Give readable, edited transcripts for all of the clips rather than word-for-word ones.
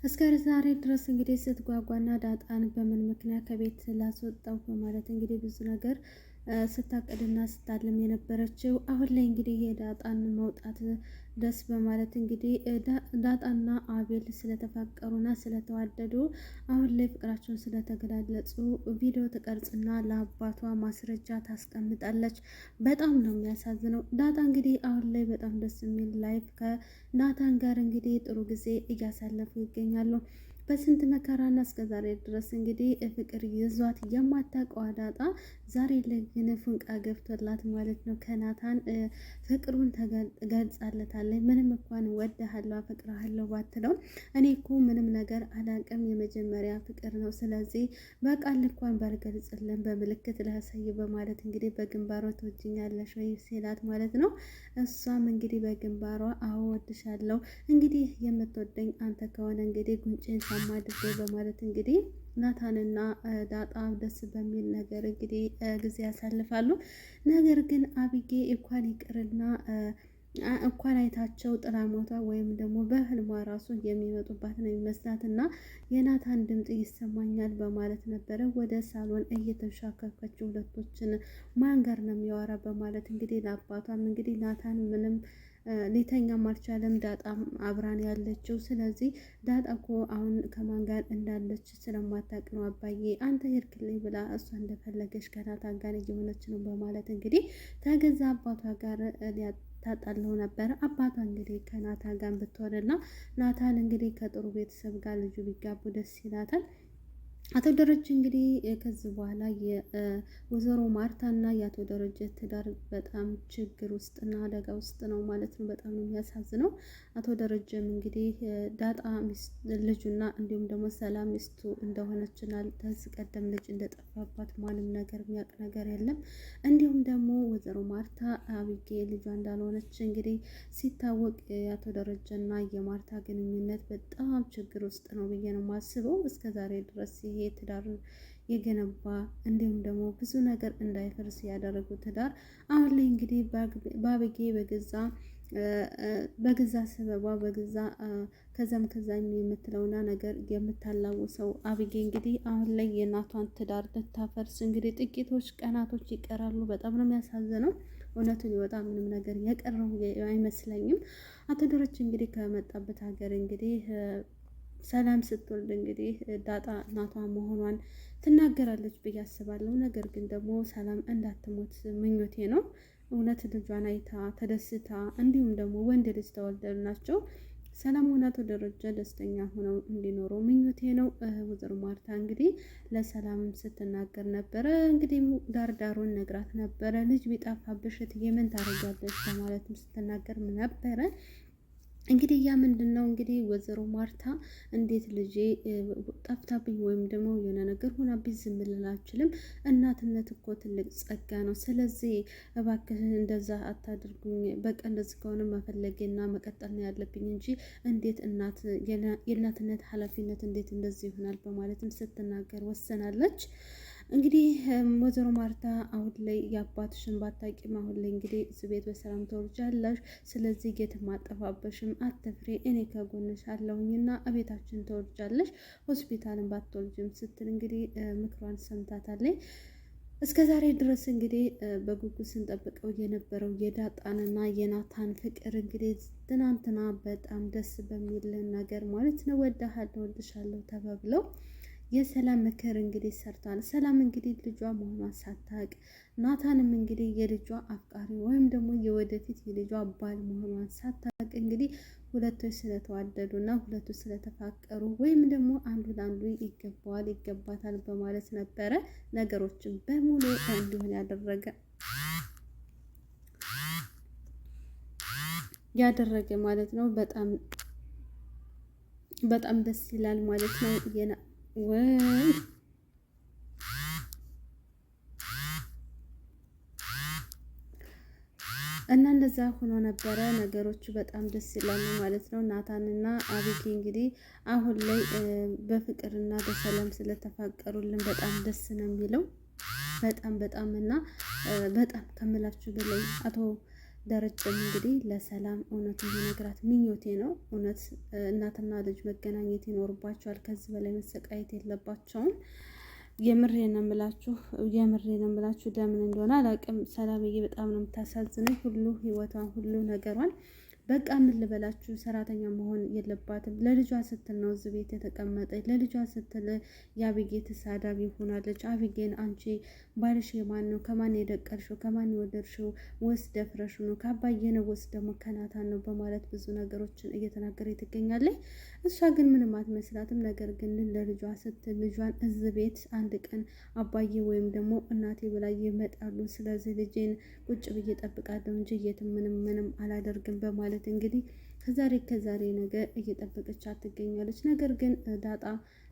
እስከ ዛሬ ድረስ እንግዲህ ስትጓጓና ዳጣን በምን ምክንያት ከቤት ላስወጣው በማለት እንግዲህ ብዙ ነገር ስታቅድና ስታልም የነበረችው አሁን ላይ እንግዲህ የዳጣን መውጣት ደስ በማለት እንግዲህ ዳጣና አቤል ስለተፋቀሩና ስለተዋደዱ አሁን ላይ ፍቅራቸውን ስለተገላለጹ ቪዲዮ ትቀርጽና ለአባቷ ማስረጃ ታስቀምጣለች። በጣም ነው የሚያሳዝነው። ዳጣ እንግዲህ አሁን ላይ በጣም ደስ የሚል ላይፍ ከናታን ጋር እንግዲህ ጥሩ ጊዜ እያሳለፉ ይገኛሉ። በስንት መከራና እስከ ዛሬ ድረስ እንግዲህ ፍቅር ይዟት የማታውቀው ዳጣ ዛሬ ላይ ግን ፉንቃ ገብቶላት ማለት ነው ከናታን ፍቅሩን ገልጻለታለች። ምንም እንኳን ወድሃለሁ አፈቅርሃለሁ ባትለው እኔ እኮ ምንም ነገር አላውቅም የመጀመሪያ ፍቅር ነው፣ ስለዚህ በቃል እንኳን ባልገልጽልን በምልክት ላሳይ በማለት እንግዲህ በግንባሯ ትወጂኛለሽ ወይ ሲላት ማለት ነው። እሷም እንግዲህ በግንባሯ አዎ ወድሻለሁ፣ እንግዲህ የምትወደኝ አንተ ከሆነ እንግዲህ ጉንጭን ሳማ አድርገው በማለት እንግዲህ ናታንና ዳጣ ደስ በሚል ነገር እንግዲህ ጊዜ ያሳልፋሉ። ነገር ግን አቢጌ እንኳን ይቅርና እንኳን አይታቸው ጥላ ሞታ ወይም ደግሞ በህልሟ ራሱ የሚመጡባት ነው የሚመስላት እና የናታን ድምፅ ይሰማኛል በማለት ነበረ ወደ ሳሎን እየተሻከከችው ሁለቶችን ማን ጋር ነው የሚያወራ በማለት እንግዲህ ለአባቷም እንግዲህ ናታን ምንም ሊተኛም አልቻለም። ዳጣም አብራን ያለችው ስለዚህ ዳጣ እኮ አሁን ከማን ጋር እንዳለች ስለማታውቅ ነው አባዬ አንተ ሄድክልኝ ብላ እሷ እንደፈለገች ከናታን ጋር እየሆነች ነው በማለት እንግዲህ ተገዛ አባቷ ጋር ታጣለው ነበር። አባቷ እንግዲህ ከናታን ጋር ብትሆንና ናታን እንግዲህ ከጥሩ ቤተሰብ ጋር ልጁ ቢጋቡ ደስ ይላታል። አቶ ደረጀ እንግዲህ ከዚህ በኋላ የወይዘሮ ማርታና የአቶ ደረጀ ትዳር በጣም ችግር ውስጥና አደጋ ውስጥ ነው ማለት ነው። በጣም ነው የሚያሳዝነው። አቶ ደረጀም እንግዲህ ዳጣ ልጁና እንዲሁም ደግሞ ሰላም ሚስቱ እንደሆነችና ከዚህ ቀደም ልጅ እንደጠፋባት ማንም ነገር የሚያውቅ ነገር የለም። እንዲሁም ደግሞ ወይዘሮ ማርታ አቢጌ ልጇ እንዳልሆነች እንግዲህ ሲታወቅ የአቶ ደረጀና የማርታ ግንኙነት በጣም ችግር ውስጥ ነው ብዬ ነው የማስበው። እስከዛሬ ድረስ ይሄ ትዳር የገነባ እንዲሁም ደግሞ ብዙ ነገር እንዳይፈርስ ያደረጉ ትዳር አሁን ላይ እንግዲህ በአቢጌ በገዛ ሰበቧ በገዛ ከዛም የምትለውና ነገር የምታላውሰው አቢጌ እንግዲህ አሁን ላይ የእናቷን ትዳር ልታፈርስ እንግዲህ ጥቂቶች ቀናቶች ይቀራሉ። በጣም ነው የሚያሳዝነው። እውነቱን ይወጣ ምንም ነገር የቀረው አይመስለኝም። አቶ ደረጀ እንግዲህ ከመጣበት ሀገር እንግዲህ ሰላም ስትወልድ እንግዲህ ዳጣ እናቷ መሆኗን ትናገራለች ብዬ አስባለሁ። ነገር ግን ደግሞ ሰላም እንዳትሞት ምኞቴ ነው። እውነት ልጇን አይታ ተደስታ እንዲሁም ደግሞ ወንድ ልጅ ተወልደላቸው ሰላም ሆና አቶ ደረጀ ደስተኛ ሆነው እንዲኖሩ ምኞቴ ነው። ወይዘሮ ማርታ እንግዲህ ለሰላም ስትናገር ነበረ እንግዲህ ዳርዳሩን ነግራት ነበረ። ልጅ ቢጠፋብሽ እትዬ ምን ታደርጊያለሽ በማለትም ስትናገር ነበረ። እንግዲህ ያ ምንድነው እንግዲህ ወይዘሮ ማርታ እንዴት ልጄ ጠፍታብኝ ወይም ደግሞ የሆነ ነገር ሆናብኝ ዝም ልል አልችልም። እናትነት እኮ ትልቅ ጸጋ ነው። ስለዚህ እባክህን እንደዛ አታድርጉኝ። በቃ እንደዚህ ከሆነ መፈለጌና መቀጠል ነው ያለብኝ እንጂ እንዴት የእናትነት ኃላፊነት እንዴት እንደዚህ ይሆናል በማለትም ስትናገር ወሰናለች። እንግዲህ ወይዘሮ ማርታ አሁን ላይ የአባትሽን ባታቂም አሁን ላይ እንግዲህ እዚህ ቤት በሰላም ተወልጃለሽ፣ ስለዚህ የትም አጠፋበሽም፣ አትፍሬ፣ እኔ ከጎንሽ አለሁኝና እቤታችን ተወልጃለሽ፣ ሆስፒታልን ባትወልጅም ስትል እንግዲህ ምክሯን ሰምታታለች። እስከ ዛሬ ድረስ እንግዲህ በጉጉት ስንጠብቀው የነበረው የዳጣንና የናታን ፍቅር እንግዲህ ትናንትና በጣም ደስ በሚል ነገር ማለት ነው ወድሃለሁ ወድሻለሁ ተባብለው የሰላም ምክር እንግዲህ ሰርቷል። ሰላም እንግዲህ ልጇ መሆኗን ሳታውቅ ናታንም እንግዲህ የልጇ አፍቃሪ ወይም ደግሞ የወደፊት የልጇ ባል መሆኗን ሳታውቅ እንግዲህ ሁለቶች ስለተዋደዱና ሁለቱ ስለተፋቀሩ ወይም ደግሞ አንዱ ለአንዱ ይገባዋል ይገባታል በማለት ነበረ ነገሮችን በሙሉ እንዲሆን ያደረገ ማለት ነው። በጣም ደስ ይላል ማለት ነው። ወይ እና እንደዛ ሆኖ ነበረ። ነገሮቹ በጣም ደስ ይላሉ ማለት ነው። ናታንና አቢጌ እንግዲህ አሁን ላይ በፍቅርና በሰላም ስለተፋቀሩልን በጣም ደስ ነው የሚለው። በጣም እና በጣም ከምላችሁ በላይ አቶ ደረጀም እንግዲህ ለሰላም እውነቱን ሊነግራት ምኞቴ ነው። እውነት እናትና ልጅ መገናኘት ይኖርባቸዋል። ከዚህ በላይ መሰቃየት የለባቸውም። የምሬ ነው የምላችሁ፣ የምሬ ነው የምላችሁ። ለምን እንደሆነ አላውቅም። ሰላምዬ በጣም ነው የምታሳዝነኝ። ሁሉ ህይወቷን፣ ሁሉ ነገሯን በቃ ምን ልበላችሁ፣ ሰራተኛ መሆን የለባትም። ለልጇ ስትል ነው እዚህ ቤት የተቀመጠች። ለልጇ ስትል የአብጌ ተሳዳቢ ሆናለች። አብጌን አንቺ ባልሽ የማን ነው? ከማን የደቀልሽው? ከማን የወደድሽው? ወስ ደፍረሽ ነው? ከአባዬ ነው ወስ ደግሞ ከናታን ነው? በማለት ብዙ ነገሮችን እየተናገረ ትገኛለች። እሷ ግን ምንም አትመስላትም። ነገር ግን ለልጇ ስትል ልጇን እዚህ ቤት አንድ ቀን አባዬ ወይም ደግሞ እናቴ ብላ ይመጣሉ። ስለዚህ ልጄን ቁጭ ብዬ ጠብቃለሁ እንጂ የትም ምንም አላደርግም በማለት እንግዲህ ከዛሬ ነገ እየጠበቀቻት ትገኛለች። ነገር ግን ዳጣ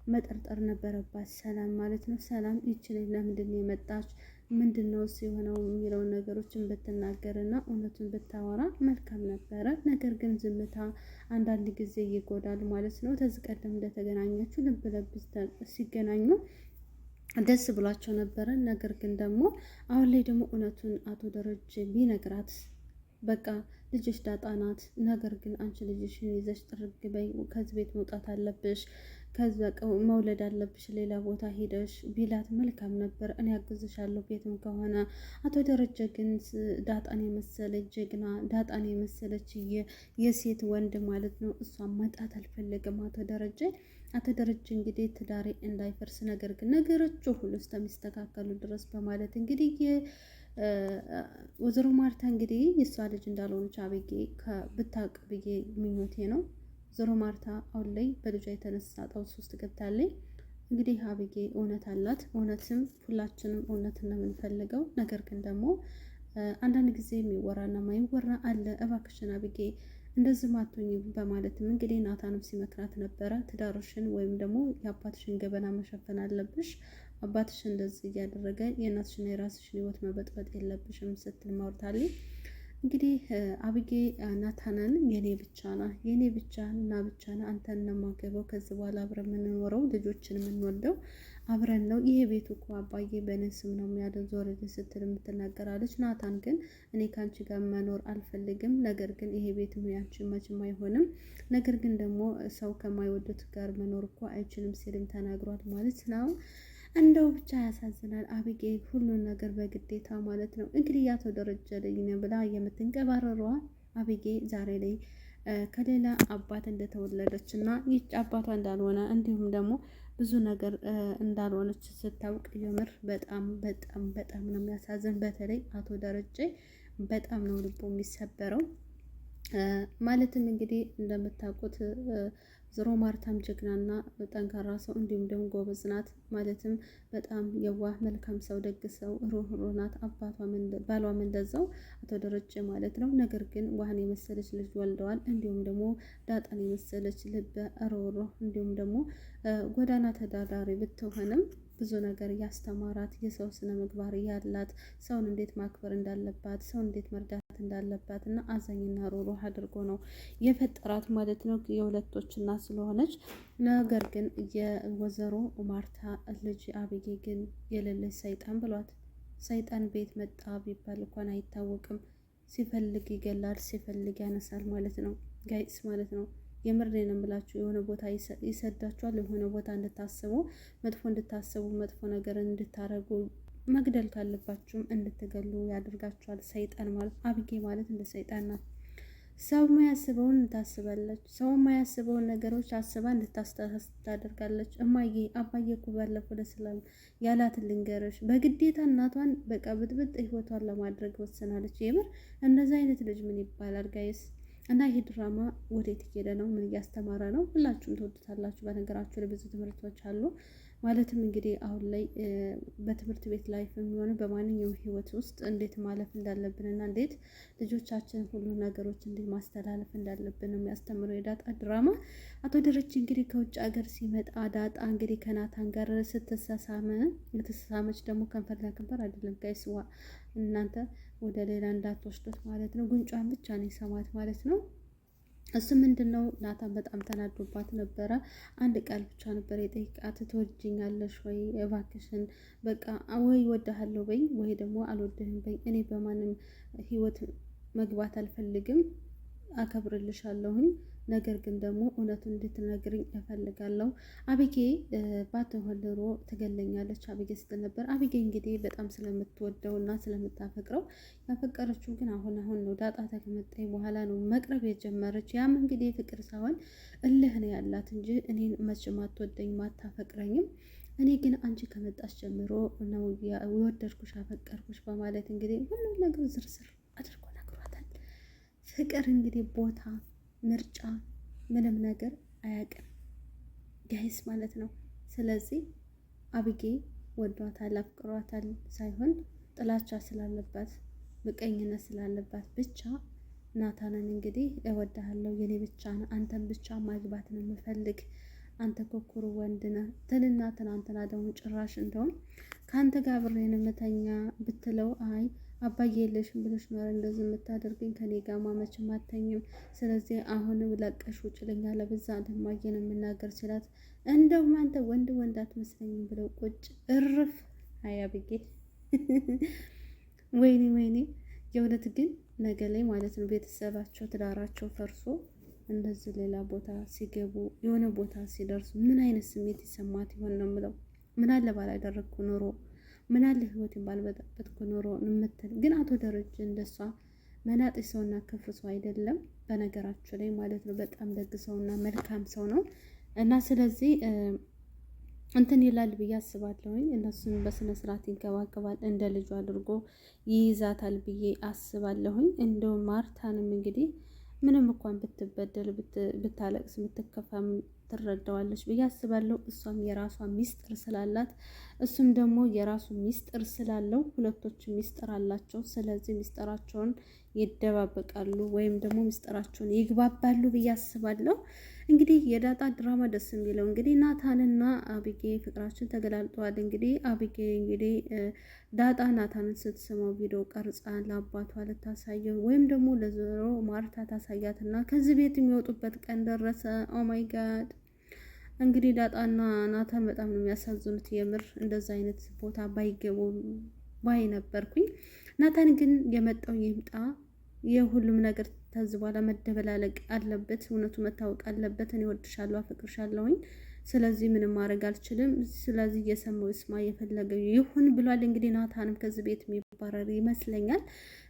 መጠርጠር ነበረባት፣ ሰላም ማለት ነው። ሰላም ይችላል ለምንድን ነው የመጣች ምንድን ነው የሆነው የሚለውን ነገሮችን ብትናገርና እውነቱን ብታወራ መልካም ነበረ። ነገር ግን ዝምታ አንዳንድ ጊዜ ይጎዳል ማለት ነው። ከዚህ ቀደም እንደተገናኛችሁ ልብ ለብ ሲገናኙ ደስ ብሏቸው ነበረ። ነገር ግን ደግሞ አሁን ላይ ደግሞ እውነቱን አቶ ደረጀ ቢነግራት በቃ ልጅሽ ዳጣ ናት። ነገር ግን አንቺ ልጅሽን ይዘሽ ጥርግ በይ፣ ከዚህ ቤት መውጣት አለብሽ፣ ከዛ መውለድ አለብሽ፣ ሌላ ቦታ ሄደሽ ቢላት መልካም ነበር። እኔ ያግዝሻለሁ ቤትም ከሆነ። አቶ ደረጀ ግን ዳጣን የመሰለች ጀግና፣ ዳጣን የመሰለች የሴት ወንድ ማለት ነው፣ እሷን ማጣት አልፈለግም አቶ ደረጀ እንግዲህ ትዳሬ እንዳይፈርስ፣ ነገር ግን ነገሮቹ ሁሉ እስከሚስተካከሉ ድረስ በማለት እንግዲህ ወይዘሮ ማርታ እንግዲህ የእሷ ልጅ እንዳልሆነች አብጌ ብታውቅ ብዬ ምኞቴ ነው። ወይዘሮ ማርታ አሁን ላይ በልጇ የተነሳ ጣውስ ውስጥ ገብታለች። እንግዲህ አብጌ እውነት አላት። እውነትም ሁላችንም እውነትን ነው የምንፈልገው። ነገር ግን ደግሞ አንዳንድ ጊዜ የሚወራና ማይወራ አለ። እባክሽን አብጌ እንደዚህ ማቶኝ በማለትም እንግዲህ ናታንም ሲመክራት ነበረ። ትዳርሽን ወይም ደግሞ የአባትሽን ገበና መሸፈን አለብሽ፣ አባትሽ እንደዚህ እያደረገ የእናትሽና የራስሽን ህይወት መበጥበጥ የለብሽም ስትል ማውርታለች። እንግዲህ አብጌ ናታንን የኔ ብቻ እና ብቻ ና አንተን ነው የማገባው፣ ከዚህ በኋላ አብረን የምንኖረው ልጆችን የምንወልደው አብረን ነው። ይሄ ቤቱ እኮ አባዬ በእኔ ስም ነው የሚያደርገው ስትል የምትናገራለች። ናታን ግን እኔ ከአንቺ ጋር መኖር አልፈልግም፣ ነገር ግን ይሄ ቤት ያንቺ መቼም አይሆንም፣ ነገር ግን ደግሞ ሰው ከማይወዱት ጋር መኖር እኮ አይችልም ሲልም ተናግሯል ማለት ነው። እንደው ብቻ ያሳዝናል። አብጌ ሁሉን ነገር በግዴታ ማለት ነው። እንግዲህ ያቶ ደረጀ ልጅ ነው ብላ የምትንቀባረሯ አብጌ ዛሬ ላይ ከሌላ አባት እንደተወለደች እና ይህ አባቷ እንዳልሆነ እንዲሁም ደግሞ ብዙ ነገር እንዳልሆነች ስታውቅ የምር በጣም ነው የሚያሳዝን። በተለይ አቶ ደረጀ በጣም ነው ልቦ የሚሰበረው። ማለትም እንግዲህ እንደምታውቁት ወይዘሮ ማርታም ጀግናና ጠንካራ ሰው እንዲሁም ደግሞ ጎበዝ ናት። ማለትም በጣም የዋህ መልካም ሰው፣ ደግ ሰው፣ ሩህሩህ ናት። ባሏም እንደዛው አቶ ደረጀ ማለት ነው። ነገር ግን ዋህን የመሰለች ልጅ ወልደዋል። እንዲሁም ደግሞ ዳጣን የመሰለች ልበ ሩህሩህ እንዲሁም ደግሞ ጎዳና ተዳዳሪ ብትሆንም ብዙ ነገር ያስተማራት የሰው ስነ ምግባር ያላት፣ ሰውን እንዴት ማክበር እንዳለባት፣ ሰውን እንዴት መርዳት እንዳለባት እና አዛኝና ሩህሩህ አድርጎ ነው የፈጠራት ማለት ነው። የሁለቶች እናት ስለሆነች። ነገር ግን የወይዘሮ ማርታ ልጅ አብጌ ግን የሌለች ሰይጣን ብሏት። ሰይጣን ቤት መጣ ቢባል እንኳን አይታወቅም። ሲፈልግ ይገላል፣ ሲፈልግ ያነሳል ማለት ነው ጋይስ ማለት ነው። የምሬ ነው የምላችሁ። የሆነ ቦታ ይሰዳችኋል። የሆነ ቦታ እንድታስቡ፣ መጥፎ እንድታስቡ፣ መጥፎ ነገር እንድታረጉ፣ መግደል ካለባችሁም እንድትገሉ ያደርጋችኋል። ሰይጣን ማለት አብጌ ማለት እንደ ሰይጣን ናት። ሰው የማያስበውን ታስባለች። ሰው የማያስበውን ነገሮች አስባ እንድታደርጋለች። እማዬ አባዬ እኮ ባለፈው ለሰላም ያላትን ልንገርሽ፣ በግዴታ እናቷን በቃ ብጥብጥ ህይወቷን ለማድረግ ወሰናለች። የምር እንደዚህ አይነት ልጅ ምን ይባላል ጋይስ? እና ይሄ ድራማ ወዴት እየሄደ ነው? ምን እያስተማረ ነው? ሁላችሁም ትወዱታላችሁ። በነገራችሁ ላይ ብዙ ትምህርቶች አሉ። ማለትም እንግዲህ አሁን ላይ በትምህርት ቤት ላይፍ የሚሆኑ በማንኛውም ህይወት ውስጥ እንዴት ማለፍ እንዳለብንና እንዴት ልጆቻችን ሁሉ ነገሮች እንዴት ማስተላለፍ እንዳለብን ነው የሚያስተምረው የዳጣ ድራማ። አቶ ደረጀ እንግዲህ ከውጭ ሀገር ሲመጣ ዳጣ እንግዲህ ከናታን ጋር የተሳሳመች ደግሞ ከንፈር ለከንፈር አይደለም ጋይስዋ፣ እናንተ ወደ ሌላ እንዳትወስዱት ማለት ነው። ጉንጯን ብቻ ነው የሰማት ማለት ነው። እሱ ምንድን ነው ናታን በጣም ተናዶባት ነበረ። አንድ ቃል ብቻ ነበር የጠይቃት፣ ትወጂኛለሽ ወይ እባክሽን፣ በቃ ወይ ወድሃለሁ በኝ ወይ ደግሞ አልወድህም በኝ፣ እኔ በማንም ህይወት መግባት አልፈልግም፣ አከብርልሻለሁኝ ነገር ግን ደግሞ እውነቱን እንድትነግርኝ እፈልጋለሁ። አቢጌ ባትሆን ኖሮ ትገለኛለች አቢጌ ስትል ነበር። አቢጌ እንግዲህ በጣም ስለምትወደው እና ስለምታፈቅረው ያፈቀረችው ግን አሁን ነው ዳጣ ከመጣች በኋላ ነው መቅረብ የጀመረች። ያም እንግዲህ ፍቅር ሳይሆን እልህ ነው ያላት እንጂ እኔን መቼም አትወደኝም አታፈቅረኝም። እኔ ግን አንቺ ከመጣች ጀምሮ ነው የወደድኩሽ አፈቀርኩሽ በማለት እንግዲህ ሁሉም ነገር ዝርዝር አድርጎ ነግሯታል። ፍቅር እንግዲህ ቦታ ምርጫ ምንም ነገር አያውቅም ጋይስ ማለት ነው። ስለዚህ አቢጌ ወዷታል አፍቅሯታል ሳይሆን ጥላቻ ስላለባት ምቀኝነት ስላለባት ብቻ ናታንን እንግዲህ እወድሃለሁ የኔ ብቻ ነው አንተን ብቻ ማግባት ነው የምፈልግ አንተ ኮኩሩ ወንድ ነህ ትልና ትናንትና ደግሞ ጭራሽ እንደውም ከአንተ ጋር አብሬን የምተኛ ብትለው አይ አባዬ የለሽም ብለሽ ነው እንደዚህ የምታደርገኝ ከኔ ጋር መቼም አትተኝም። ስለዚህ አሁን ለቀሽ ውጭ ልኛ ለበዛ ደማየን የምናገር ሲላት እንደውም አንተ ወንድ አትመስለኝም ብለው ቁጭ እርፍ። አይ አቢጌ ወይኔ የእውነት ግን ነገ ላይ ማለት ነው ቤተሰባቸው ትዳራቸው ፈርሶ እንደዚህ ሌላ ቦታ ሲገቡ የሆነ ቦታ ሲደርሱ ምን አይነት ስሜት ይሰማት ይሆን ነው የምለው። ምን አለ ባላደረግኩ ኖሮ ምን አለ ህይወትን ባልበጠበጥኩ ኖሮ የምትል ግን አቶ ደረጀ እንደሷ መናጤ ሰውና ክፉ ሰው አይደለም በነገራችሁ ላይ ማለት ነው። በጣም ደግ ሰውና መልካም ሰው ነው እና ስለዚህ እንትን ይላል ብዬ አስባለሁኝ። እነሱን በስነ ስርዓት ይንከባከባል እንደ ልጁ አድርጎ ይይዛታል ብዬ አስባለሁኝ። እንደው ማርታንም እንግዲህ ምንም እንኳን ብትበደል ብታለቅስ ብትከፋም ትረዳዋለች ብዬ አስባለሁ። እሷም የራሷ ሚስጥር ስላላት እሱም ደግሞ የራሱ ሚስጥር ስላለው ሁለቶችም ሚስጥር አላቸው። ስለዚህ ሚስጥራቸውን ይደባበቃሉ ወይም ደግሞ ሚስጥራቸውን ይግባባሉ ብዬ አስባለሁ። እንግዲህ የዳጣ ድራማ ደስ የሚለው እንግዲህ ናታንና አቢጌ ፍቅራችን ተገላልጠዋል። እንግዲህ አቢጌ እንግዲህ ዳጣ ናታንን ስትስመው ቪዲዮ ቀርጻ ለአባቷ ልታሳየው ወይም ደግሞ ለዞሮ ማርታ ታሳያትና ከዚህ ቤት የሚወጡበት ቀን ደረሰ። ኦማይ ጋድ እንግዲህ ዳጣና ናታን በጣም ነው የሚያሳዝኑት። የምር እንደዛ አይነት ቦታ ባይገቡ ባይ ነበርኩኝ። ናታን ግን የመጣው ይምጣ የሁሉም ነገር ተዝቧላ መደበላለቅ አለበት። እውነቱ መታወቅ አለበት። እኔ ወድሻለሁ አፈቅርሻለሁኝ ስለዚህ ምንም ማድረግ አልችልም። ስለዚህ እየሰማው ስማ የፈለገው ይሁን ብሏል። እንግዲህ ናታንም ከዚህ ቤት የሚባረር ይመስለኛል።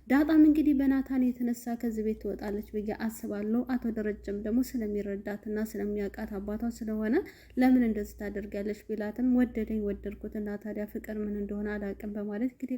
ዳጣም እንግዲህ በናታን የተነሳ ከዚህ ቤት ትወጣለች ብዬ አስባለሁ። አቶ ደረጀም ደግሞ ስለሚረዳትና ስለሚያውቃት አባቷ ስለሆነ ለምን እንደዚህ ታደርጋለች ቢላትም ወደደኝ ወደድኩት እና ታዲያ ፍቅር ምን እንደሆነ አላውቅም በማለት እንግዲህ